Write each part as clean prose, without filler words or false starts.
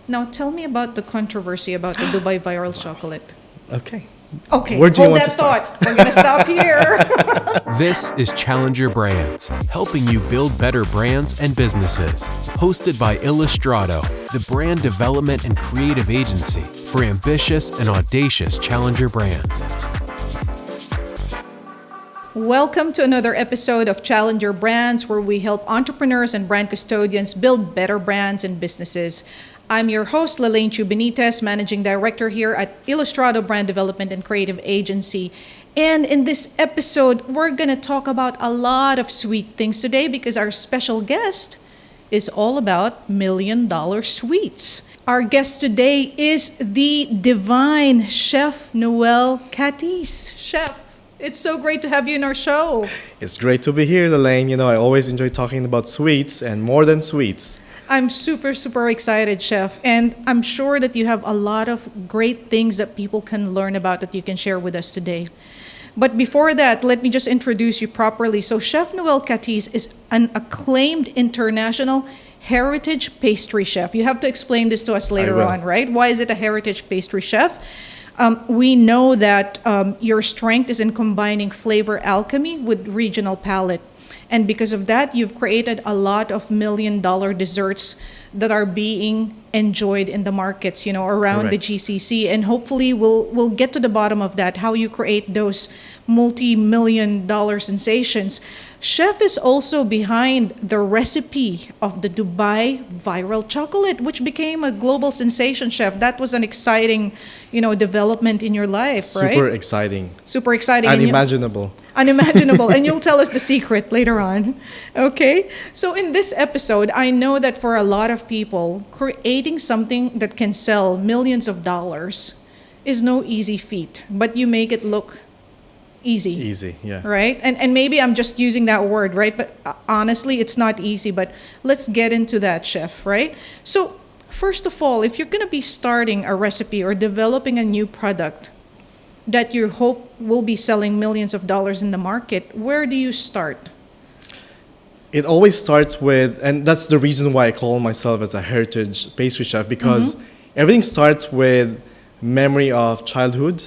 Now tell me about the controversy about the Dubai viral chocolate. Okay. Okay, Where do you hold want that to start? thought. We're going to stop here. This is Challenger Brands, helping you build better brands and businesses. Hosted by Illustrato, the brand development and creative agency for ambitious and audacious challenger brands. Welcome to another episode of Challenger Brands, where we help entrepreneurs and brand custodians build better brands and businesses. I'm your host, Lelaine Chu Benitez, Managing Director here at Illustrato Brand Development and Creative Agency. And in this episode, we're going to talk about a lot of sweet things today because our special guest is all about $1,000,000 sweets. Our guest today is the divine Chef Nouel Catis. Chef, it's so great to have you in our show. It's great to be here, Lelaine. You know, I always enjoy talking about sweets and more than sweets. I'm super excited, Chef. And I'm sure that you have a lot of great things that people can learn about that you can share with us today. But before that, let me just introduce you properly. So Chef Nouel Catis is an acclaimed international heritage pastry chef. You have to explain this to us later on, right? Why is it a heritage pastry chef? We know that your strength is in combining flavor alchemy with regional palate. And because of that, you've created a lot of $1,000,000 desserts that are being enjoyed in the markets, you know, around the Correct. GCC. And hopefully we'll get to the bottom of that, how you create those multi-million-dollar sensations. Chef is also behind the recipe of the Dubai viral chocolate, which became a global sensation, Chef. That was an exciting, you know, development in your life, right? Super exciting. Super exciting. And Unimaginable. unimaginable. And you'll tell us the secret later on. Okay? So in this episode, I know that for a lot of people, creating something that can sell millions of dollars is no easy feat, but you make it look easy. Easy, yeah. Right? And maybe I'm just using that word, right? But honestly, it's not easy. But let's get into that, Chef, right? So first of all, if you're going to be starting a recipe or developing a new product that you hope will be selling millions of dollars in the market, where do you start? It always starts with, and that's the reason why I call myself as a heritage pastry chef, because everything starts with memory of childhood.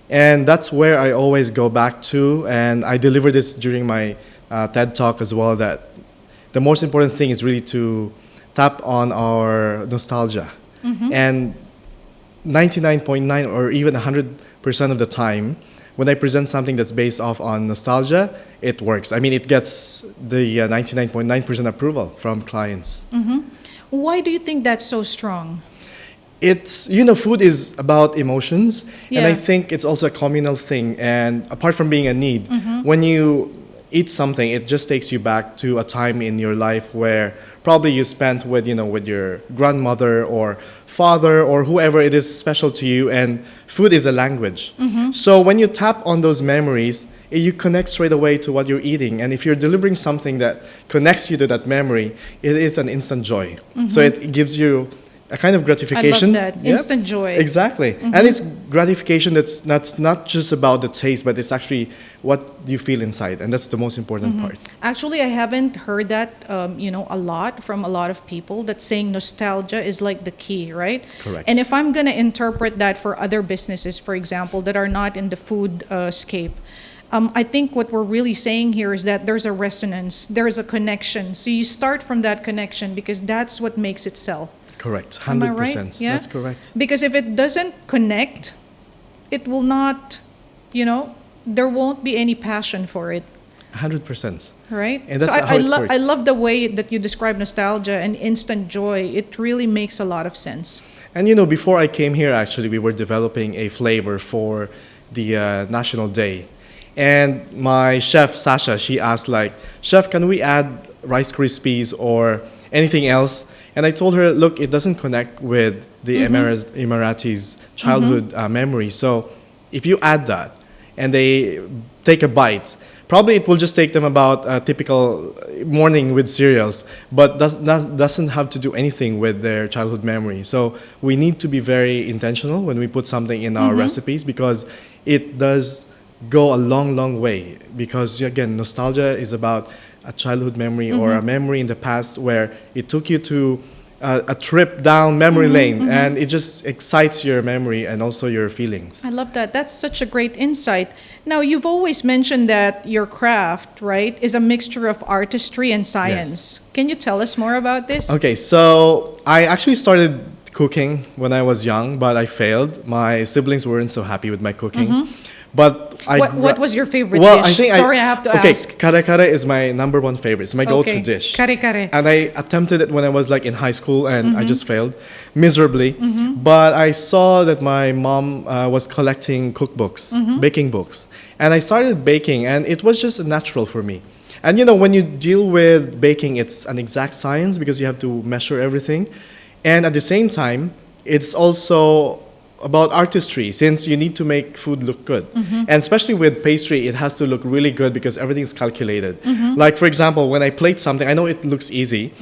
And that's where I always go back to. And I deliver this during my TED Talk as well, that the most important thing is really to tap on our nostalgia. And 99.9 or even 100% of the time, when I present something that's based off on nostalgia, it works. I mean, it gets the 99.9% approval from clients. Why do you think that's so strong? It's, you know, food is about emotions. And I Yeah. think it's also a communal thing. And apart from being a need, when you eat something, it just takes you back to a time in your life where probably you spent with, you know, with your grandmother or father or whoever it is special to you. And food is a language. So when you tap on those memories, you connect straight away to what you're eating. And if you're delivering something that connects you to that memory, it is an instant joy. So it gives you a kind of gratification. I love that. Yep. Instant joy. Exactly. And it's gratification that's not just about the taste, but it's actually what you feel inside. And that's the most important part. Actually, I haven't heard that, you know, a lot from a lot of people, that saying nostalgia is like the key, right? Correct. And if I'm going to interpret that for other businesses, for example, that are not in the food scape, I think what we're really saying here is that there's a resonance, there's a connection. So you start from that connection because that's what makes it sell. Correct. Am I 100%. right? Yeah? That's correct. Because if it doesn't connect, it will not, you know, there won't be any passion for it. 100%. Right? And that's so how it works. I love the way that you describe nostalgia and instant joy. It really makes a lot of sense. And you know, before I came here, actually, we were developing a flavor for the National Day. And my chef, Sasha, she asked like, Chef, can we add Rice Krispies or anything else? And I told her, look, it doesn't connect with the Emiratis' childhood memory. So if you add that and they take a bite, probably it will just take them about a typical morning with cereals, but doesn't have to do anything with their childhood memory. So we need to be very intentional when we put something in our recipes, because it does go a long way. Because again, nostalgia is about a childhood memory or a memory in the past where it took you to a trip down memory lane, and it just excites your memory and also your feelings. I love that. That's such a great insight. Now, you've always mentioned that your craft, right, is a mixture of artistry and science. Can you tell us more about this? Okay, so I actually started cooking when I was young, but I failed. My siblings weren't so happy with my cooking. But What was your favorite well, dish? I think Sorry, I have to okay, ask. kare kare is my number one favorite. It's my go-to dish. Kare kare. And I attempted it when I was like in high school, and I just failed miserably. But I saw that my mom was collecting cookbooks, baking books, and I started baking, and it was just natural for me. And you know, when you deal with baking, it's an exact science because you have to measure everything, and at the same time, it's also about artistry, since you need to make food look good. And especially with pastry, it has to look really good because everything is calculated. Like for example, when I plate something, I know it looks easy.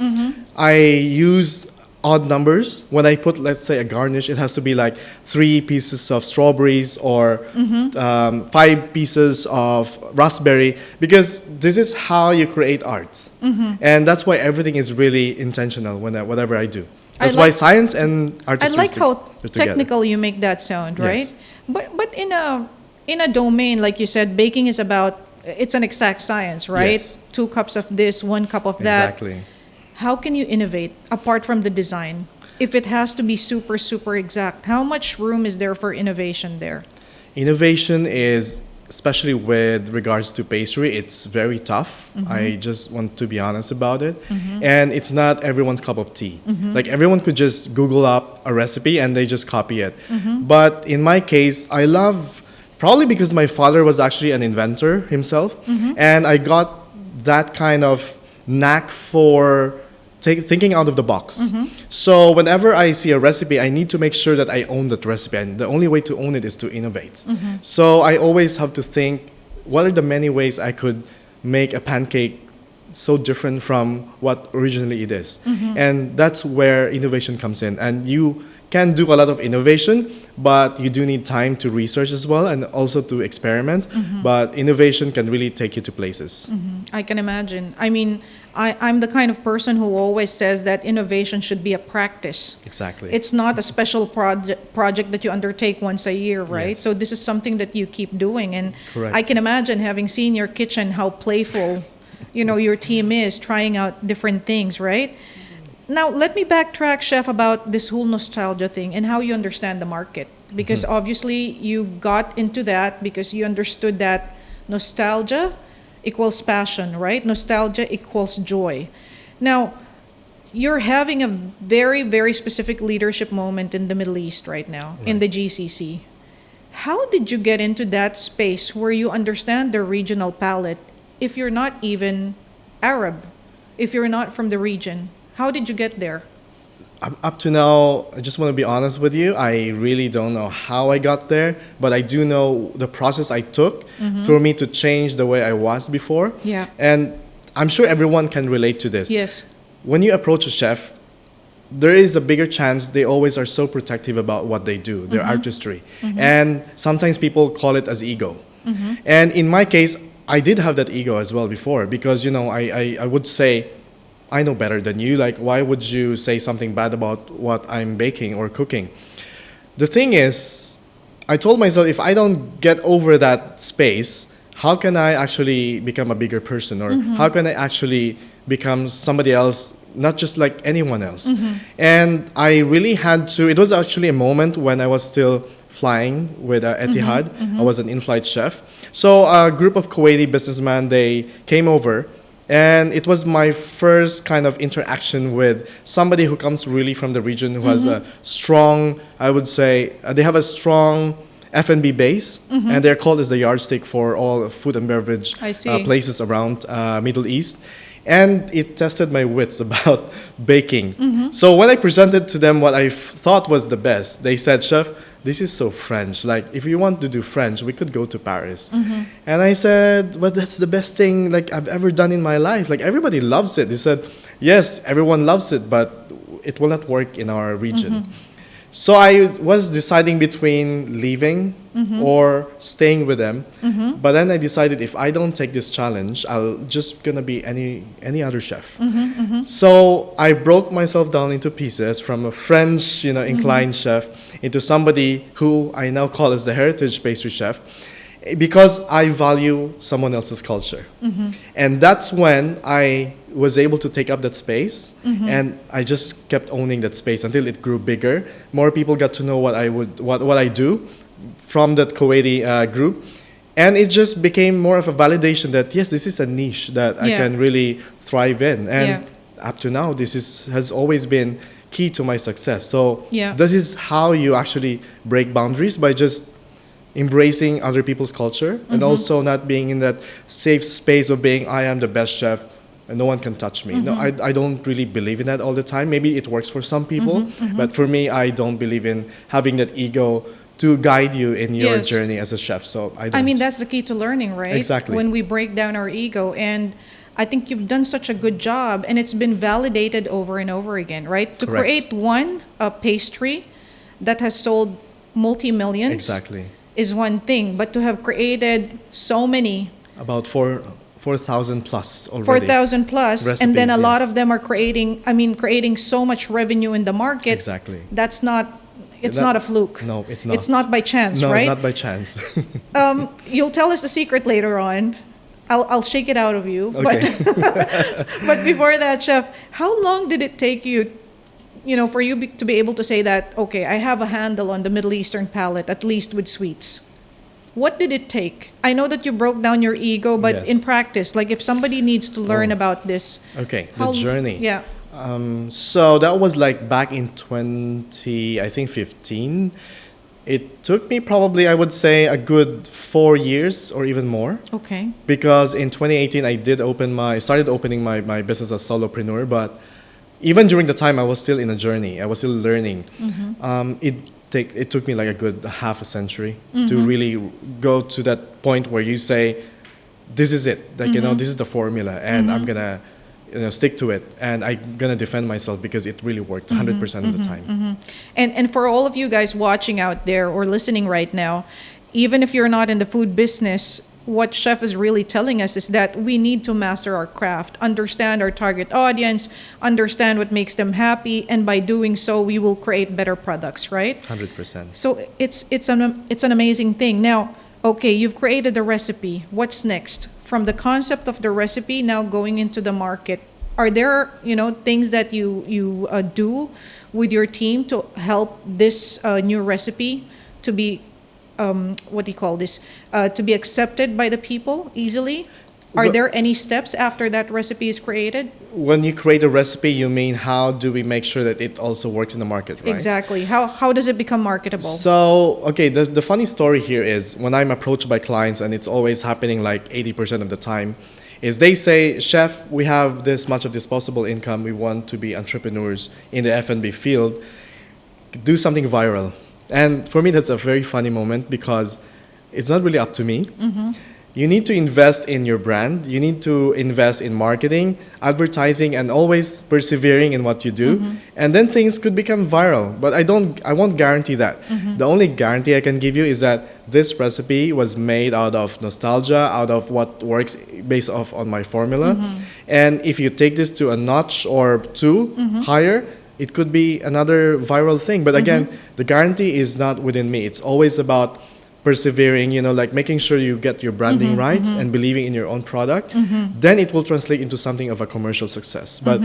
I use odd numbers. When I put, let's say, a garnish, it has to be like 3 pieces of strawberries or 5 pieces of raspberry, because this is how you create art. And that's why everything is really intentional whatever I do. That's why science and I artistry like how are together. technical you make that sound, right? Yes. But in a domain like you said, baking is about, it's an exact science, right? Yes. 2 cups of this, 1 cup of that. Exactly. How can you innovate apart from the design? If it has to be super, super exact, how much room is there for innovation there? Innovation is, especially with regards to pastry, it's very tough. I just want to be honest about it. And it's not everyone's cup of tea. Like everyone could just Google up a recipe and they just copy it. But in my case, I love, probably because my father was actually an inventor himself, and I got that kind of knack for thinking out of the box. So whenever I see a recipe, I need to make sure that I own that recipe, and the only way to own it is to innovate. So I always have to think, what are the many ways I could make a pancake so different from what originally it is? And that's where innovation comes in. And you can do a lot of innovation, but you do need time to research as well and also to experiment. But innovation can really take you to places. I can imagine. I mean, I'm the kind of person who always says that innovation should be a practice. Exactly. It's not a special project that you undertake once a year, right? Yes. So this is something that you keep doing. And Correct. I can imagine, having seen your kitchen, how playful, your team is trying out different things, right? Now, let me backtrack, Chef, about this whole nostalgia thing and how you understand the market. Because obviously you got into that because you understood that nostalgia equals passion, right? Nostalgia equals joy. Now, you're having a very, very specific leadership moment in the Middle East right now, in the GCC. How did you get into that space where you understand the regional palate if you're not even Arab, if you're not from the region? How did you get there? Up to now, I just want to be honest with you. I really don't know how I got there, but I do know the process I took for me to change the way I was before. Yeah. And I'm sure everyone can relate to this. Yes. When you approach a chef, there is a bigger chance they always are so protective about what they do, their artistry. And sometimes people call it as ego. And in my case, I did have that ego as well before because, I would say, I know better than you. Like, why would you say something bad about what I'm baking or cooking? The thing is, I told myself, if I don't get over that space, how can I actually become a bigger person? Or how can I actually become somebody else, not just like anyone else? And I really had to, it was actually a moment when I was still flying with Etihad. I was an in-flight chef. So a group of Kuwaiti businessmen, they came over. And it was my first kind of interaction with somebody who comes really from the region, who has a strong, I would say, they have a strong F&B base, and they're called as the yardstick for all food and beverage places around Middle East. And it tested my wits about baking. So when I presented to them what I thought was the best, they said, "Chef, this is so French. Like, if you want to do French, we could go to Paris." And I said, "But that's the best thing like I've ever done in my life. Like, everybody loves it." They said, "Yes, everyone loves it, but it will not work in our region." So I was deciding between leaving or staying with them. But then I decided if I don't take this challenge, I'll just gonna be any other chef. So I broke myself down into pieces from a French, inclined chef into somebody who I now call as the heritage pastry chef, because I value someone else's culture. And that's when I was able to take up that space, and I just kept owning that space until it grew bigger. More people got to know what I do from that Kuwaiti group, and it just became more of a validation that yes, this is a niche that I can really thrive in. And up to now, has always been key to my success. So this is how you actually break boundaries, by just embracing other people's culture and also not being in that safe space of being I am the best chef and no one can touch me. No, I don't really believe in that all the time. Maybe it works for some people, but for me, I don't believe in having that ego to guide you in your journey as a chef. So I don't. I mean, that's the key to learning, right? Exactly. When we break down our ego, and I think you've done such a good job, and it's been validated over and over again, right? To Correct. create one pastry that has sold multi-millions. Exactly. Is one thing, but to have created so many, About 4,000 plus already. 4,000 plus, and then a Recipes, lot yes. of them are creating so much revenue in the market. Exactly. That's not, it's not a fluke. No, it's not. It's not by chance, No, right? it's not by chance. You'll tell us the secret later on. I'll shake it out of you. Okay. But before that, Chef, how long did it take you, for you to be able to say that, okay, I have a handle on the Middle Eastern palate, at least with sweets? What did it take? I know that you broke down your ego, but Yes. in practice, like if somebody needs to learn about this. Okay, how- the journey. Yeah. So that was like back in 2015. It took me probably, I would say, a good 4 years or even more. Okay. Because in 2018, I started opening my business as solopreneur, but even during the time, I was still in a journey. I was still learning. It took me like a good half a century to really go to that point where you say, this is it. Like, this is the formula, and I'm gonna stick to it, and I'm gonna defend myself because it really worked 100% of the time. And for all of you guys watching out there or listening right now, even if you're not in the food business, what Chef is really telling us is that we need to master our craft, understand our target audience, understand what makes them happy, and by doing so, we will create better products, right? 100%. So it's an amazing thing. Now, okay, you've created a recipe. What's next? From the concept of the recipe now going into the market, are there things that you do with your team to help this new recipe to be what do you call this? To be accepted by the people easily? Are Well- there any steps after that recipe is created? When you create a recipe, you mean how do we make sure that it also works in the market, right? Exactly. How does it become marketable? So, okay, the funny story here is when I'm approached by clients, and it's always happening like 80% of the time, is they say, Chef, we have this much of disposable income. We want to be entrepreneurs in the F&B field. Do something viral. And for me, that's a very funny moment because it's not really up to me. You need to invest in your brand. You need to invest in marketing, advertising, and always persevering in what you do. And then things could become viral. But I won't guarantee that. The only guarantee I can give you is that this recipe was made out of nostalgia, out of what works based off on my formula. And if you take this to a notch or two higher, it could be another viral thing. But again, the guarantee is not within me. It's always about persevering, like making sure you get your branding right and believing in your own product. Then it will translate into something of a commercial success. But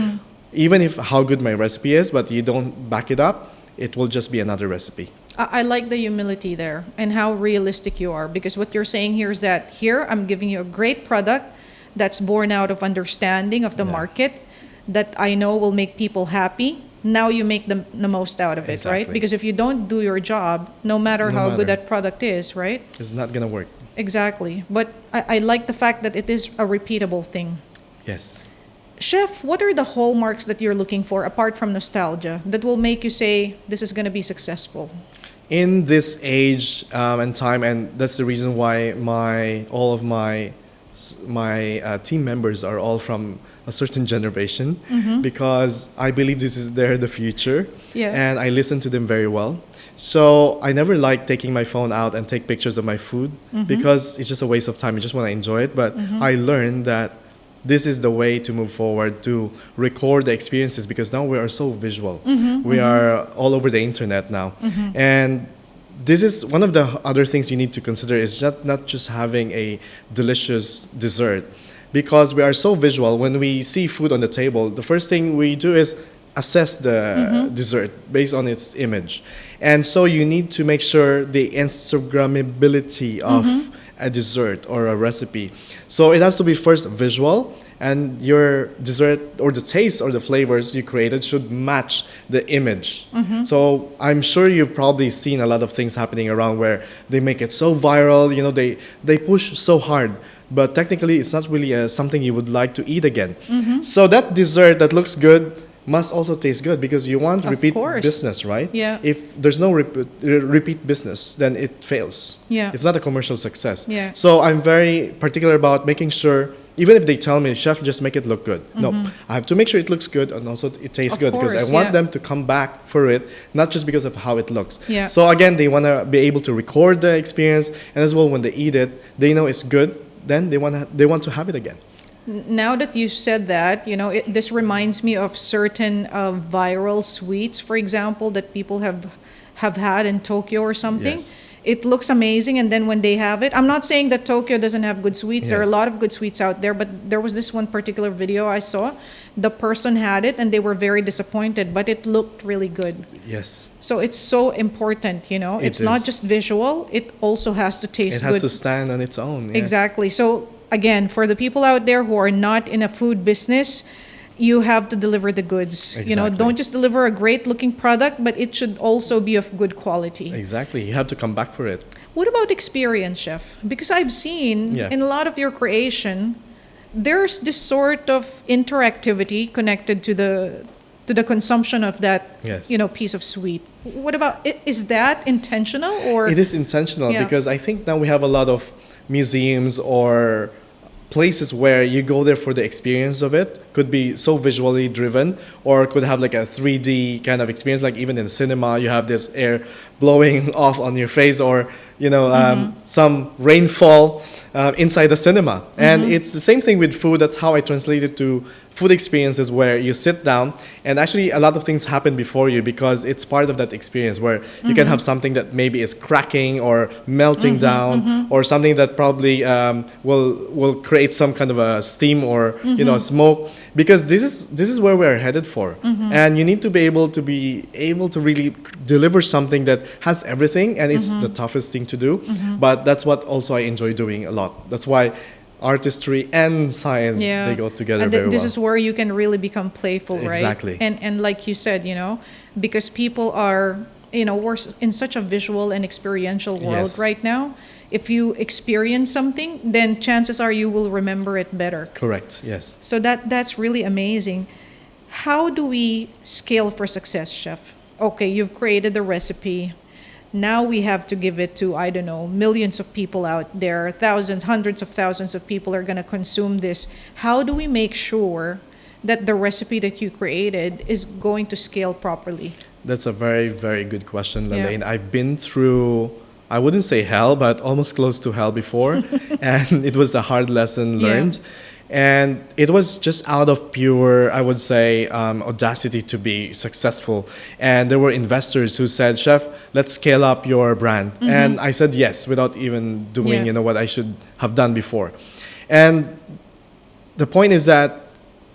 even if how good my recipe is, but you don't back it up, it will just be another recipe. I like the humility there and how realistic you are, because what you're saying here is that here I'm giving you a great product that's born out of understanding of the market that I know will make people happy. Now you make the most out of it, right? Exactly. Because if you don't do your job, no matter how good that product is, right? It's not going to work. Exactly. But I like the fact that it is a repeatable thing. Yes. Chef, what are the hallmarks that you're looking for apart from nostalgia that will make you say this is going to be successful? In this age and time, and that's the reason why all of my team members are all from a certain generation because I believe this is the future. Yeah. And I listen to them very well. So I never like taking my phone out and take pictures of my food because it's just a waste of time. You just want to enjoy it. But I learned that this is the way to move forward, to record the experiences, because now we are so visual. We are all over the internet now. And this is one of the other things you need to consider, is not just having a delicious dessert, because we are so visual. When we see food on the table, the first thing we do is assess the dessert based on its image. And so you need to make sure the Instagrammability of a dessert or a recipe. So it has to be first visual, and your dessert or the taste or the flavors you created should match the image. So I'm sure you've probably seen a lot of things happening around where they make it so viral, you know, they push so hard, but technically it's not really something you would like to eat again. So that dessert that looks good must also taste good, because you want repeat business, right? Yeah. If there's no repeat business, then it fails. Yeah. It's not a commercial success. Yeah. So I'm very particular about making sure, even if they tell me, chef, just make it look good. No, I have to make sure it looks good and also it tastes Of good, because course, I want yeah. them to come back for it, not just because of how it looks. Yeah. So again, they want to be able to record the experience, and as well when they eat it, they know it's good. Then they want to have it again. Now that you said that, you know, this reminds me of certain viral sweets, for example, that people have had in Tokyo or something. Yes. It looks amazing, and then when they have it, I'm not saying that Tokyo doesn't have good sweets. There are a Yes. lot of good sweets out there, but there was this one particular video I saw. The person had it, and they were very disappointed, but it looked really good. Yes. So it's so important, you know. It It's not is. just visual; it also has to taste It has good. to stand on its own. Yeah. Exactly. So again, for the people out there who are not in a food business, you have to deliver the goods. You know, Exactly. don't just deliver a great looking product, but it should also be of good quality. Exactly. You have to come back for it. What about experience, chef? Because I've seen Yeah. in a lot of your creation, there's this sort of interactivity connected to the consumption of that, Yes. you know, piece of sweet. What about, is that intentional or? It is intentional, Yeah. because I think now we have a lot of museums or places where you go there for the experience of it. Could be so visually driven, or could have like a 3D kind of experience, like even in the cinema you have this air blowing off on your face, or you know, some rainfall inside the cinema. And it's the same thing with food. That's how I translate it to food experiences, where you sit down and actually a lot of things happen before you, because it's part of that experience, where you can have something that maybe is cracking or melting down, or something that probably will create some kind of a steam or you know, smoke, because this is where we're headed for. And you need to be able to really deliver something that has everything, and it's the toughest thing to do, but that's what also I enjoy doing a lot. That's why artistry and science, they go together And very well. this is where you can really become playful, right? Exactly. And like you said, you know, because people are, you know, we're in such a visual and experiential world Yes. right now. If you experience something, then chances are you will remember it better. Correct. Yes. So that's really amazing. How do we scale for success, chef? Okay, you've created the recipe. Now we have to give it to, I don't know, millions of people out there, thousands, hundreds of thousands of people are going to consume this. How do we make sure that the recipe that you created is going to scale properly? That's a very, very good question, Yeah. Lalaine. I've been through, I wouldn't say hell, but almost close to hell before. And it was a hard lesson Yeah. learned. And it was just out of pure, I would say, audacity to be successful. And there were investors who said, Chef, let's scale up your brand. And I said yes, without even doing, Yeah. you know, what I should have done before. And the point is that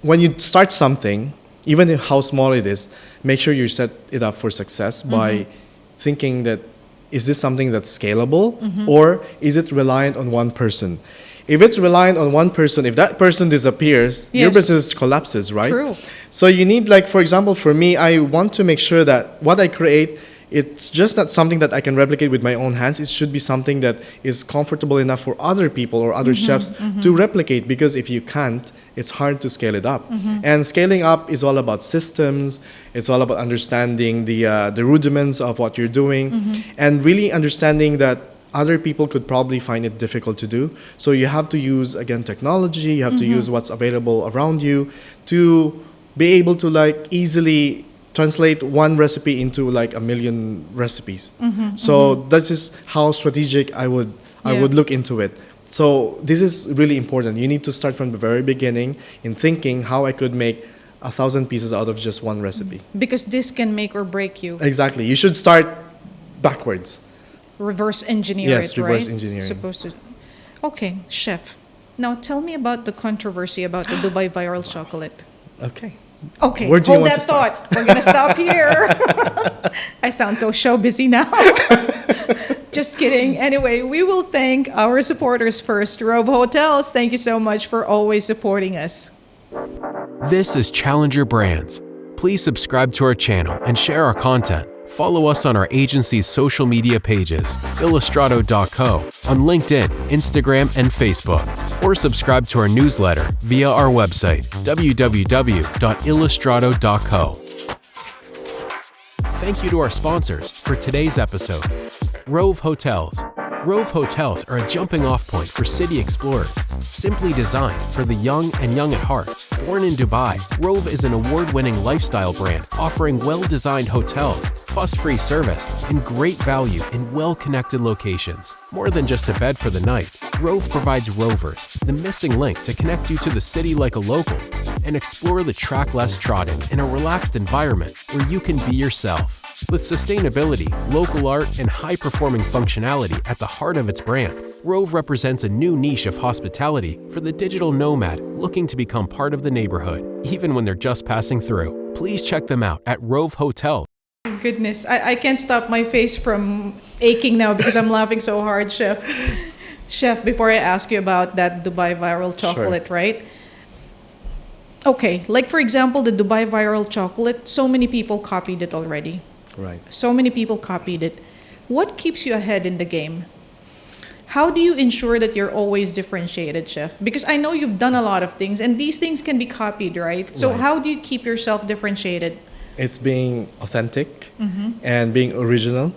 when you start something, even if how small it is, make sure you set it up for success by thinking that, is this something that's scalable, or is it reliant on one person? If it's reliant on one person, if that person disappears, your Yes. business collapses, right? True. So you need, like, for example, for me, I want to make sure that what I create, it's just not something that I can replicate with my own hands. It should be something that is comfortable enough for other people or other chefs to replicate, because if you can't, it's hard to scale it up. And scaling up is all about systems. It's all about understanding the rudiments of what you're doing, and really understanding that other people could probably find it difficult to do. So you have to use, again, technology. You have to use what's available around you to be able to like easily translate one recipe into like a million recipes. So this is how strategic I would look into it. So this is really important. You need to start from the very beginning in thinking how I could make 1,000 pieces out of just one recipe. Because this can make or break you. Exactly. You should start backwards. Reverse engineer Yes, it, reverse right? engineering. Supposed to. Okay, chef. Now tell me about the controversy about the Dubai viral chocolate. Okay. Okay, Where do you hold want that to start? thought. We're gonna stop here. I sound so show busy now. Just kidding. Anyway, we will thank our supporters first. Rove Hotels, thank you so much for always supporting us. This is Challenger Brands. Please subscribe to our channel and share our content. Follow us on our agency's social media pages, illustrato.co, on LinkedIn, Instagram, and Facebook, or subscribe to our newsletter via our website, www.illustrato.co. Thank you to our sponsors for today's episode. Rove Hotels. Rove Hotels are a jumping-off point for city explorers, simply designed for the young and young at heart. Born in Dubai, Rove is an award-winning lifestyle brand offering well-designed hotels, fuss-free service, and great value in well-connected locations. More than just a bed for the night, Rove provides rovers, the missing link to connect you to the city like a local, and explore the track less trodden in a relaxed environment where you can be yourself. With sustainability, local art, and high-performing functionality at the heart of its brand, Rove represents a new niche of hospitality for the digital nomad looking to become part of the neighborhood, even when they're just passing through. Please check them out at Rove Hotel. Goodness, I can't stop my face from aching now because I'm laughing so hard, Chef. Chef, before I ask you about that Dubai viral chocolate, right? Okay, like for example, the Dubai viral chocolate, so many people copied it already. Right. So many people copied it. What keeps you ahead in the game? How do you ensure that you're always differentiated, Chef? Because I know you've done a lot of things and these things can be copied, right? So Right. how do you keep yourself differentiated? It's being authentic and being original,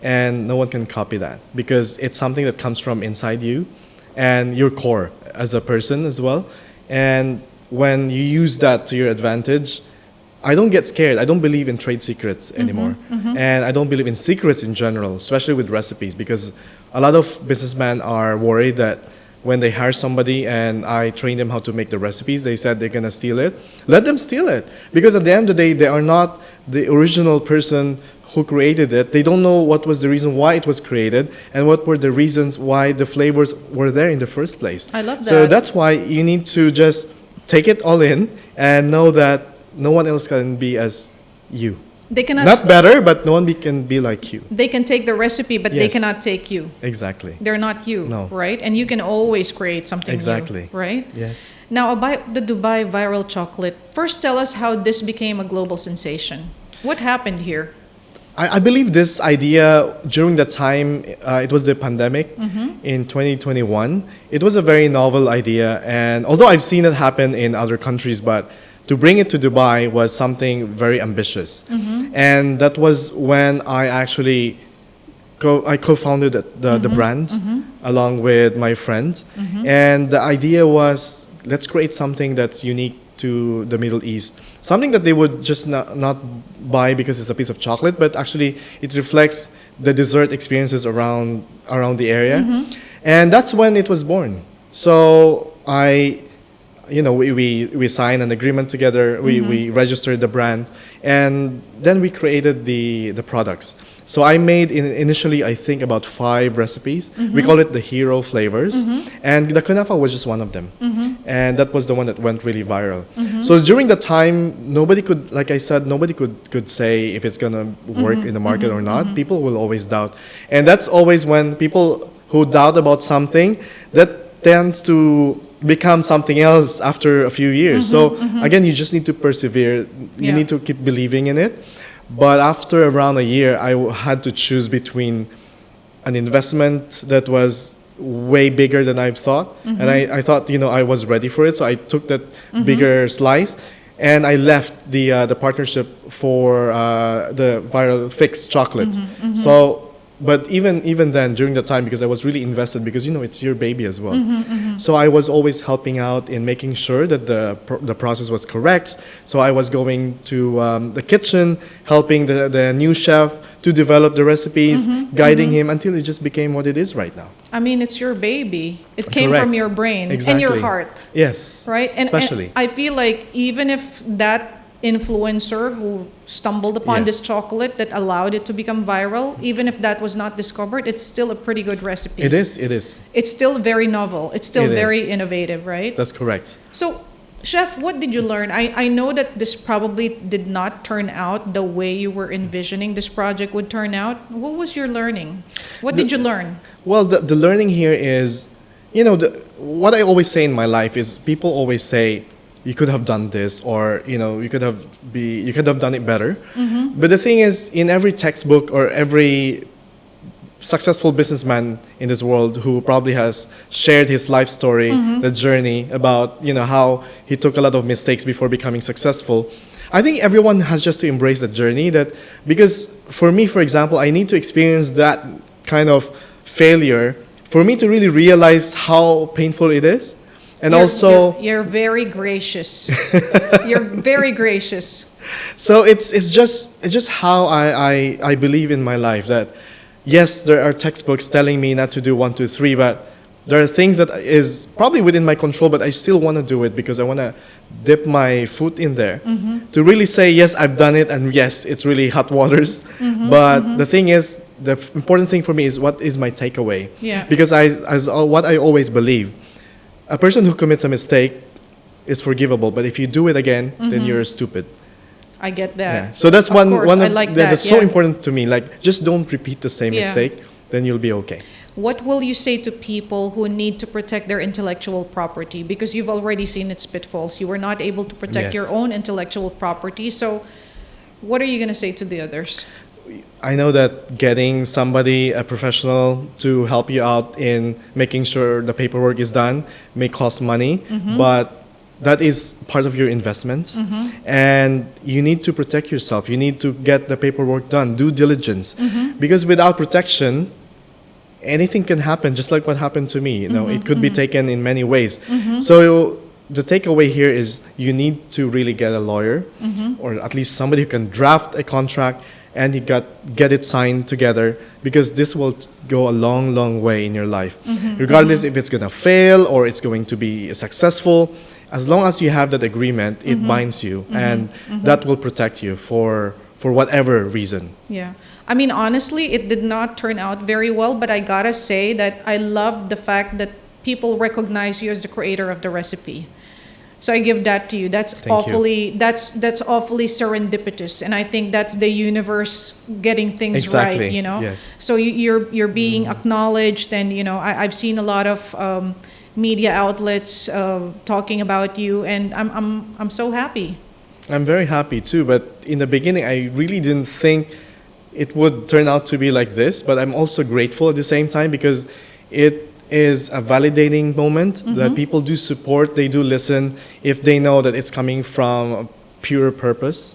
and no one can copy that because it's something that comes from inside you and your core as a person as well. And when you use that to your advantage, I don't get scared. I don't believe in trade secrets anymore. And I don't believe in secrets in general, especially with recipes, because a lot of businessmen are worried that when they hire somebody and I train them how to make the recipes, they said they're going to steal it. Let them steal it. Because at the end of the day, they are not the original person who created it. They don't know what was the reason why it was created and what were the reasons why the flavors were there in the first place. I love that. So that's why you need to just take it all in and know that no one else can be as you. They cannot. Not better, but no one can be like you. They can take the recipe, but they Yes. cannot take you. Exactly. They're not you, No. right? And you can always create something Exactly. new, right? Yes. Now about the Dubai viral chocolate. First, tell us how this became a global sensation. What happened here? I believe this idea during the time, it was the pandemic in 2021. It was a very novel idea. And although I've seen it happen in other countries, but to bring it to Dubai was something very ambitious. And that was when I actually I co-founded the brand along with my friend. And the idea was, let's create something that's unique to the Middle East. Something that they would just not buy because it's a piece of chocolate, but actually it reflects the dessert experiences around the area. And that's when it was born. So we signed an agreement together, we registered the brand, and then we created the products. So I made initially, I think, about 5 recipes. We call it the hero flavors. And the Kunafa was just one of them. And that was the one that went really viral. So during the time, nobody could, like I said, nobody could say if it's going to work in the market or not. People will always doubt. And that's always when people who doubt about something, that tends to become something else after a few years. So again, you just need to persevere. You need to keep believing in it. But after around a year, I had to choose between an investment that was way bigger than I've thought. And I thought, I was ready for it. So I took that bigger slice and I left the partnership for the viral fixed chocolate. So but even then, during the time, because I was really invested, because it's your baby as well. So I was always helping out in making sure that the process was correct. So I was going to the kitchen, helping the new chef to develop the recipes, guiding him until it just became what it is right now. I mean, it's your baby. It came Correct. from your brain and Exactly. your heart, Yes. right? And Especially. I feel like even if that influencer who stumbled upon this Yes. chocolate that allowed it to become viral, even if that was not discovered, it's still a pretty good recipe. It is. It is. It's still very novel. It's still It is. very innovative, right? That's correct. So, Chef, what did you learn? I know that this probably did not turn out the way you were envisioning this project would turn out. What was your learning? What did you learn? Well, the learning here is, what I always say in my life is, people always say, you could have done this, or you could have done it better. But the thing is, in every textbook or every successful businessman in this world who probably has shared his life story, the journey about how he took a lot of mistakes before becoming successful, I think everyone has just to embrace the journey. Because for me, for example, I need to experience that kind of failure for me to really realize how painful it is. And You're very gracious. You're very gracious. So it's just how I believe in my life, that yes, there are textbooks telling me not to do 1, 2, 3, but there are things that is probably within my control, but I still want to do it because I want to dip my foot in there to really say, yes, I've done it, and yes, it's really hot waters. But the thing is, the important thing for me is, what is my takeaway? Yeah. Because what I always believe, a person who commits a mistake is forgivable, but if you do it again, then you're stupid. I get that. Yeah. So that's Of one course, I of like that, that's so yeah. important to me. Like, just don't repeat the same Yeah. mistake, then you'll be okay. What will you say to people who need to protect their intellectual property? Because you've already seen its pitfalls. You were not able to protect Yes. your own intellectual property. So what are you going to say to the others? I know that getting somebody, a professional, to help you out in making sure the paperwork is done may cost money, but that is part of your investment. And you need to protect yourself. You need to get the paperwork done, due diligence. Because without protection, anything can happen, just like what happened to me. It could be taken in many ways. So the takeaway here is, you need to really get a lawyer, or at least somebody who can draft a contract, and you get it signed together, because this will go a long, long way in your life. Regardless if it's going to fail or it's going to be successful, as long as you have that agreement, it binds you, and that will protect you for whatever reason. Yeah. I mean, honestly, it did not turn out very well, but I gotta say that I love the fact that people recognize you as the creator of the recipe. So I give that to you. That's Thank you. that's awfully serendipitous, and I think that's the universe getting things Exactly, right. yes. So you're being acknowledged, and I've seen a lot of media outlets talking about you, and I'm so happy. I'm very happy too, but in the beginning, I really didn't think it would turn out to be like this, but I'm also grateful at the same time, because it is a validating moment that people do support, they do listen, if they know that it's coming from pure purpose,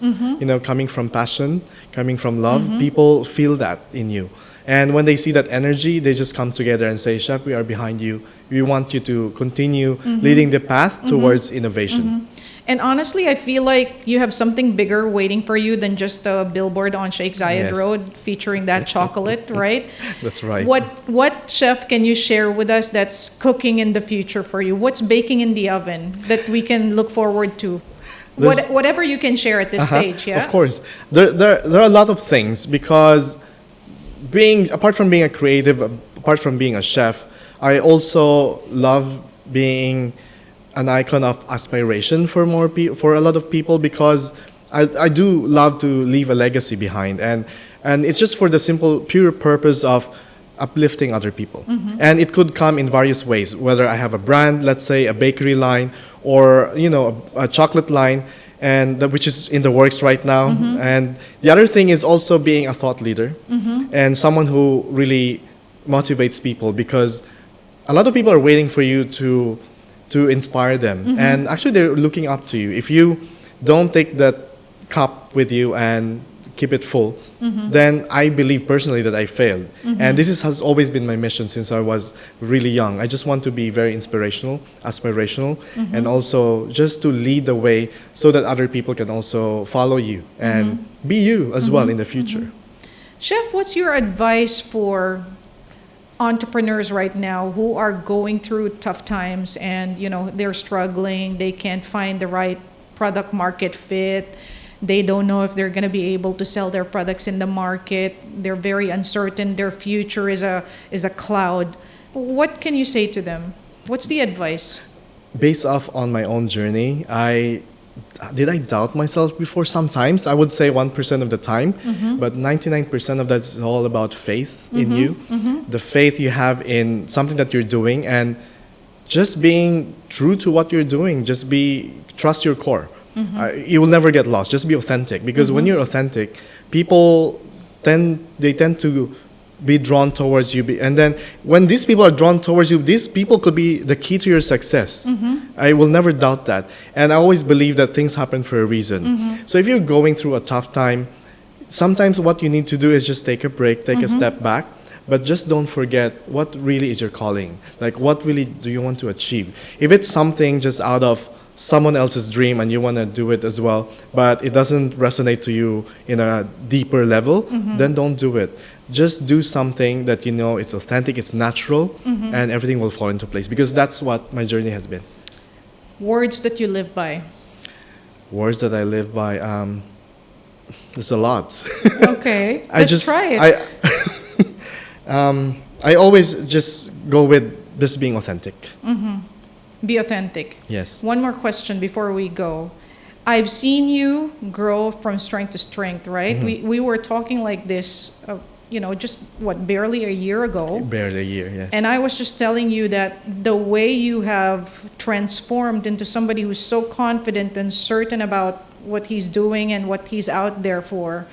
coming from passion, coming from love. People feel that in you. And when they see that energy, they just come together and say, Chef, we are behind you. We want you to continue leading the path towards innovation. And honestly, I feel like you have something bigger waiting for you than just a billboard on Sheikh Zayed Yes. Road featuring that chocolate, right? That's right. What chef can you share with us that's cooking in the future for you? What's baking in the oven that we can look forward to? There's- Whatever you can share at this stage, yeah? Of course. There are a lot of things, because apart from being a creative, apart from being a chef, I also love being an icon of aspiration for for a lot of people, because I do love to leave a legacy behind, and it's just for the simple, pure purpose of uplifting other people. And it could come in various ways, whether I have a brand, let's say a bakery line, or a chocolate line, and which is in the works right now. And the other thing is also being a thought leader, and someone who really motivates people, because a lot of people are waiting for you to inspire them, and actually they're looking up to you. If you don't take that cup with you and keep it full, then I believe personally that I failed. And has always been my mission since I was really young. I just want to be very inspirational, aspirational, and also just to lead the way so that other people can also follow you and be you as well in the future. Chef, what's your advice for entrepreneurs right now who are going through tough times and, they're struggling, they can't find the right product market fit, they don't know if they're going to be able to sell their products in the market, they're very uncertain, their future is a cloud. What can you say to them? What's the advice? Based off on my own journey, did I doubt myself before? Sometimes I would say 1% of the time, but 99% of that is all about faith in you, the faith you have in something that you're doing, and just being true to what you're doing. Trust your core. You will never get lost. Just be authentic, because when you're authentic, people tend to be drawn towards you. And then when these people are drawn towards you, these people could be the key to your success. I will never doubt that. And I always believe that things happen for a reason. So if you're going through a tough time, sometimes what you need to do is just take a break, take a step back, but just don't forget what really is your calling. Like, what really do you want to achieve? If it's something just out of someone else's dream and you want to do it as well, but it doesn't resonate to you in a deeper level, then don't do it. Just do something that it's authentic, it's natural, and everything will fall into place, because that's what my journey has been. Words that you live by. Words that I live by, there's a lot. Okay, let's try it. I always just go with just being authentic. Be authentic. Yes. One more question before we go. I've seen you grow from strength to strength, right? We were talking like this, barely a year ago. Barely a year, yes. And I was just telling you that the way you have transformed into somebody who's so confident and certain about what he's doing and what he's out there for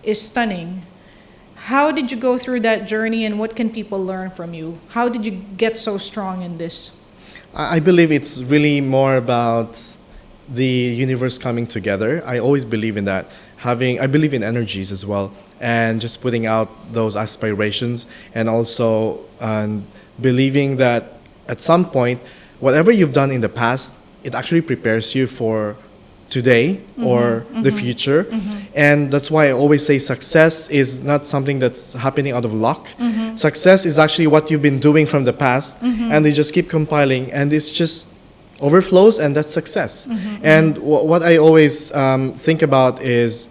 is stunning. How did you go through that journey, and what can people learn from you? How did you get so strong in this? I believe it's really more about the universe coming together. I always believe in that. I believe in energies as well, and just putting out those aspirations, and also believing that at some point, whatever you've done in the past, it actually prepares you for today or the future. And that's why I always say success is not something that's happening out of luck. Success is actually what you've been doing from the past, and they just keep compiling, and it's just overflows, and that's success. And what I always think about is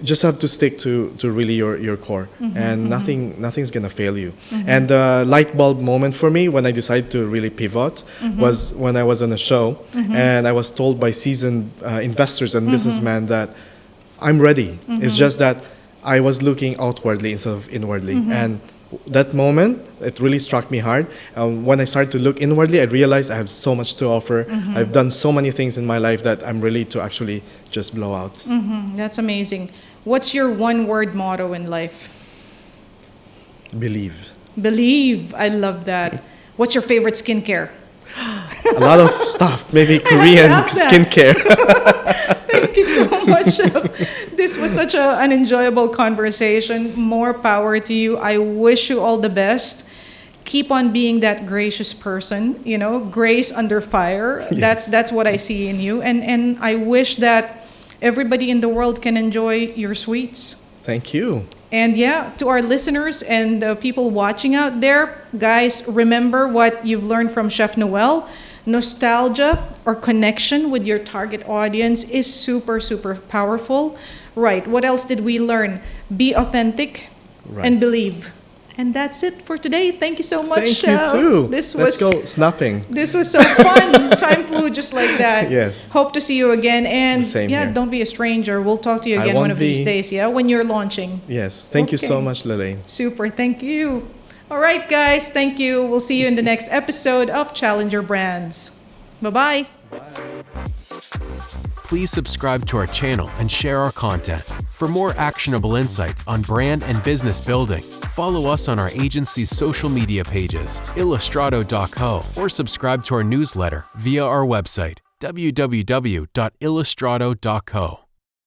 just have to stick to really your core, and nothing's gonna fail you. And the light bulb moment for me when I decided to really pivot was when I was on a show, and I was told by seasoned investors and businessmen that I'm ready. It's just that I was looking outwardly instead of inwardly. And that moment, it really struck me hard. When I started to look inwardly, I realized I have so much to offer. I've done so many things in my life that I'm ready to actually just blow out. That's amazing. What's your one-word motto in life? Believe. Believe. I love that. What's your favorite skincare? A lot of stuff. Maybe Korean skincare. Thank you so much, Chef. This was such an enjoyable conversation. More power to you. I wish you all the best. Keep on being that gracious person, grace under fire. Yes. That's what I see in you. And I wish that everybody in the world can enjoy your sweets. Thank you. And to our listeners and the people watching out there, guys, remember what you've learned from Chef Nouel. Nostalgia or connection with your target audience is super, super powerful. Right. What else did we learn? Be authentic and believe. And that's it for today. Thank you so much, Chef. Thank you too. Let's go snapping. This was so fun. Time flew just like that. Yes. Hope to see you again. And same here. Don't be a stranger. We'll talk to you again one of these days, when you're launching. Yes. Thank you so much, Lelaine. Super. Thank you. All right, guys. Thank you. We'll see you in the next episode of Challenger Brands. Bye-bye. Please subscribe to our channel and share our content. For more actionable insights on brand and business building, follow us on our agency's social media pages, illustrato.co, or subscribe to our newsletter via our website, www.illustrato.co.